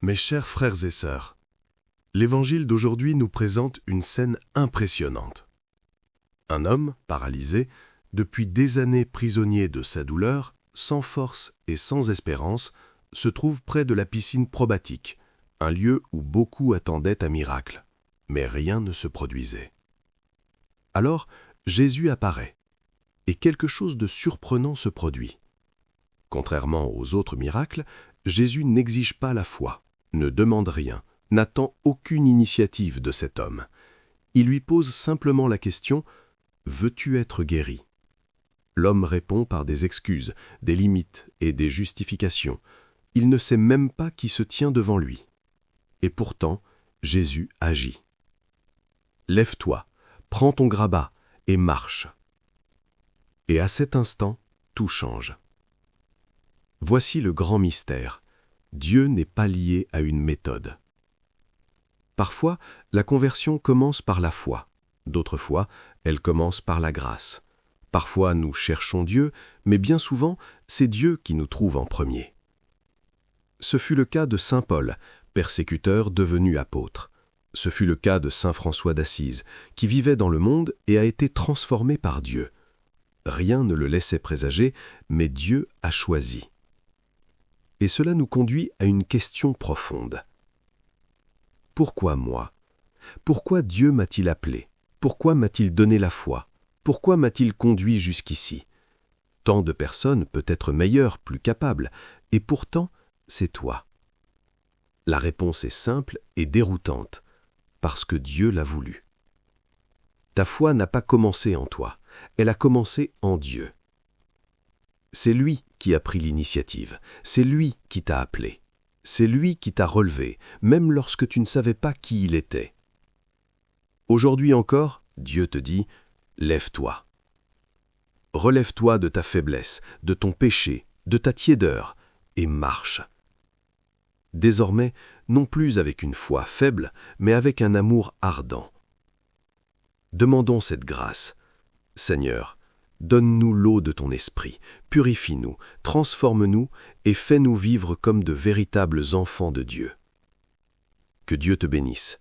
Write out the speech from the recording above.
Mes chers frères et sœurs, l'Évangile d'aujourd'hui nous présente une scène impressionnante. Un homme, paralysé, depuis des années prisonnier de sa douleur, sans force et sans espérance, se trouve près de la piscine probatique, un lieu où beaucoup attendaient un miracle, mais rien ne se produisait. Alors, Jésus apparaît, et quelque chose de surprenant se produit. Contrairement aux autres miracles, Jésus n'exige pas la foi, ne demande rien, n'attend aucune initiative de cet homme. Il lui pose simplement la question « Veux-tu être guéri ?» L'homme répond par des excuses, des limites et des justifications. Il ne sait même pas qui se tient devant lui. Et pourtant, Jésus agit. « Lève-toi, prends ton grabat et marche. » Et à cet instant, tout change. Voici le grand mystère. Dieu n'est pas lié à une méthode. Parfois, la conversion commence par la foi. D'autres fois, elle commence par la grâce. Parfois, nous cherchons Dieu, mais bien souvent, c'est Dieu qui nous trouve en premier. Ce fut le cas de saint Paul, persécuteur devenu apôtre. Ce fut le cas de saint François d'Assise, qui vivait dans le monde et a été transformé par Dieu. Rien ne le laissait présager, mais Dieu a choisi. Et cela nous conduit à une question profonde. Pourquoi moi ? Pourquoi Dieu m'a-t-il appelé ? Pourquoi m'a-t-il donné la foi ? Pourquoi m'a-t-il conduit jusqu'ici ? Tant de personnes peut-être meilleures, plus capables, et pourtant, c'est toi. La réponse est simple et déroutante, parce que Dieu l'a voulu. Ta foi n'a pas commencé en toi, elle a commencé en Dieu. C'est lui qui a pris l'initiative, c'est lui qui t'a appelé, c'est lui qui t'a relevé, même lorsque tu ne savais pas qui il était. Aujourd'hui encore, Dieu te dit « Lève-toi ». Relève-toi de ta faiblesse, de ton péché, de ta tiédeur, et marche. Désormais, non plus avec une foi faible, mais avec un amour ardent. Demandons cette grâce. Seigneur, donne-nous l'eau de ton esprit, purifie-nous, transforme-nous et fais-nous vivre comme de véritables enfants de Dieu. Que Dieu te bénisse.